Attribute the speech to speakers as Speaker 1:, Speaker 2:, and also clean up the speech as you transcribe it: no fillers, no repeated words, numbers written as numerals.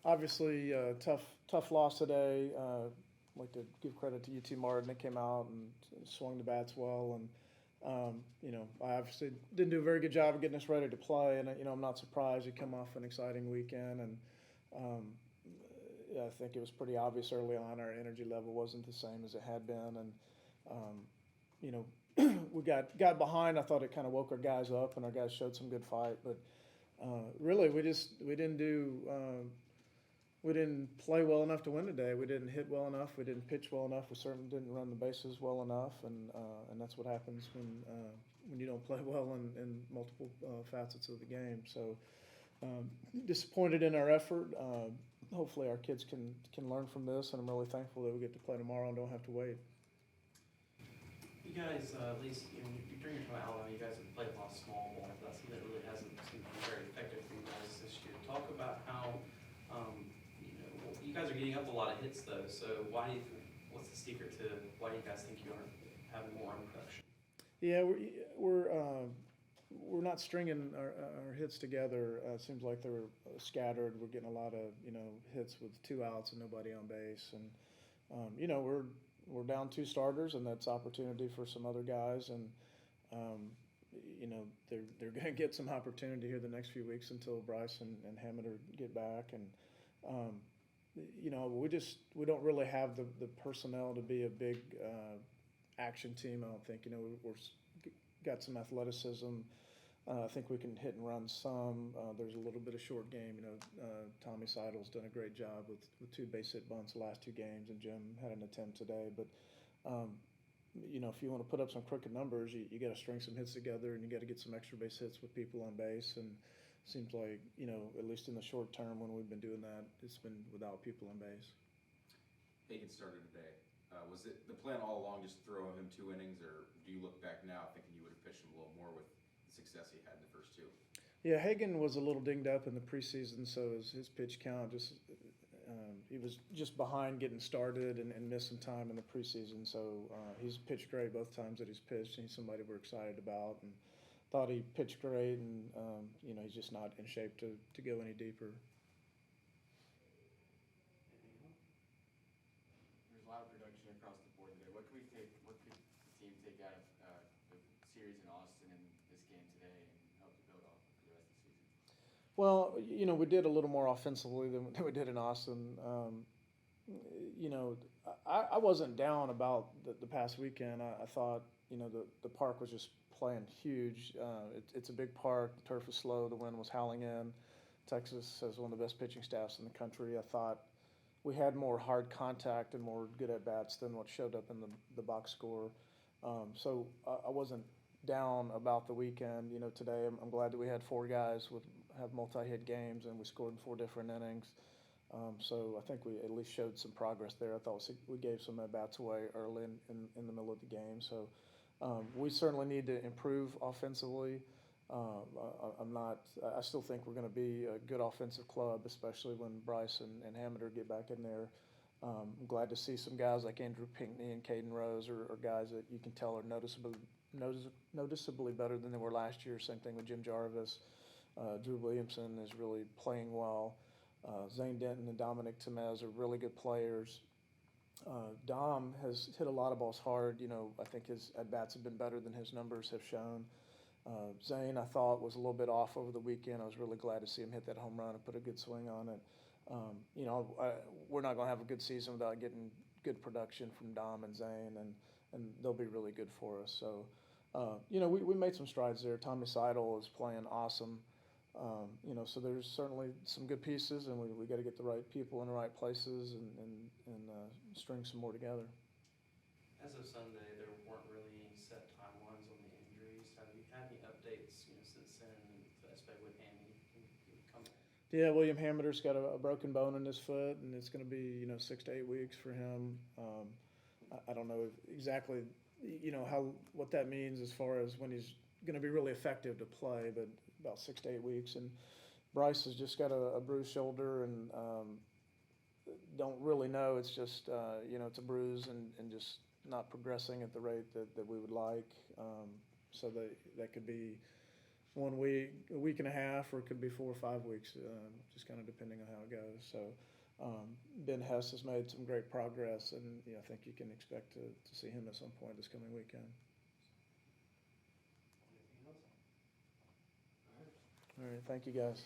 Speaker 1: Obviously, tough loss today. I'd like to give credit to UT Martin. They came out and swung the bats well, and I obviously didn't do a very good job of getting us ready to play. And I'm not surprised. We come off an exciting weekend, and I think it was pretty obvious early on our energy level wasn't the same as it had been, and um, you know, we got behind. I thought it kind of woke our guys up, and our guys showed some good fight. But really, we didn't play well enough to win today. We didn't hit well enough. We didn't pitch well enough. We certainly didn't run the bases well enough, and that's what happens when you don't play well in multiple facets of the game. So disappointed in our effort. Hopefully, our kids can learn from this, and I'm really thankful that we get to play tomorrow and don't have to wait.
Speaker 2: You guys, at least during your time at Alabama, you guys have played a lot of small ball, but that's something that really hasn't seemed to be very effective for you guys this year. Talk about how you guys are getting up a lot of hits though. So what's the secret to why do you guys think you aren't having more on production?
Speaker 1: Yeah, we're not stringing our hits together. It seems like they're scattered. We're getting a lot of hits with 2 outs and nobody on base, and we're down 2 starters, and that's opportunity for some other guys, and they're going to get some opportunity here the next few weeks until Bryce and Hamilton get back, and we don't really have the personnel to be a big action team. I don't think we're got some athleticism. I think we can hit and run some. There's a little bit of short game. Tommy Seidel's done a great job with 2 base hit bunts the last 2 games, and Jim had an attempt today. But if you want to put up some crooked numbers, you got to string some hits together, and you got to get some extra base hits with people on base. And it seems like at least in the short term when we've been doing that, it's been without people on base.
Speaker 3: Hagan started today. Was it the plan all along just throw him 2 innings, or do you look back now thinking you would have pitched him a little more with the success he had in the first 2?
Speaker 1: Yeah, Hagan was a little dinged up in the preseason, so his pitch count he was just behind getting started and missed some time in the preseason. So he's pitched great both times that he's pitched, and he's somebody we're excited about and thought he pitched great, and he's just not in shape to go any deeper.
Speaker 4: There's a lot of production across the board today. What could the team take out of the series in Austin and this game today and help to build off for the rest of the season?
Speaker 1: Well, we did a little more offensively than we did in Austin. I wasn't down about the past weekend. I thought, the park was just playing huge. It's a big park. The turf is slow. The wind was howling in. Texas has one of the best pitching staffs in the country. I thought we had more hard contact and more good at-bats than what showed up in the box score. So I wasn't down about the weekend. Today I'm glad that we had 4 guys have multi-hit games, and we scored in 4 different innings. So I think we at least showed some progress there. I thought we gave some at-bats away early in the middle of the game. So we certainly need to improve offensively. I still think we're going to be a good offensive club, especially when Bryce and Hamilton get back in there. I'm glad to see some guys like Andrew Pinckney and Caden Rose are guys that you can tell are noticeably better than they were last year. Same thing with Jim Jarvis. Drew Williamson is really playing well. Zane Denton and Dominic Temez are really good players. Dom has hit a lot of balls hard. I think his at-bats have been better than his numbers have shown. Zane, I thought, was a little bit off over the weekend. I was really glad to see him hit that home run and put a good swing on it. We're not going to have a good season without getting good production from Dom and Zane, and they'll be really good for us. So, we made some strides there. Tommy Seidel is playing awesome. So there's certainly some good pieces, and we got to get the right people in the right places and string some more together.
Speaker 2: As of Sunday, there weren't really any set timelines on the injuries. Have you had any updates, since then, especially with Hammy coming?
Speaker 1: Yeah, William Hamiter's got a broken bone in his foot, and it's going to be 6 to 8 weeks for him. I don't know exactly what that means as far as when he's going to be really effective to play, but about 6 to 8 weeks. And Bryce has just got a bruised shoulder, and don't really know. It's just it's a bruise and just not progressing at the rate that we would like. So that could be 1 week, a week and a half, or it could be 4 or 5 weeks, just kind of depending on how it goes. So Ben Hess has made some great progress, and I think you can expect to see him at some point this coming weekend.
Speaker 2: Anything else?
Speaker 1: All right, thank you guys.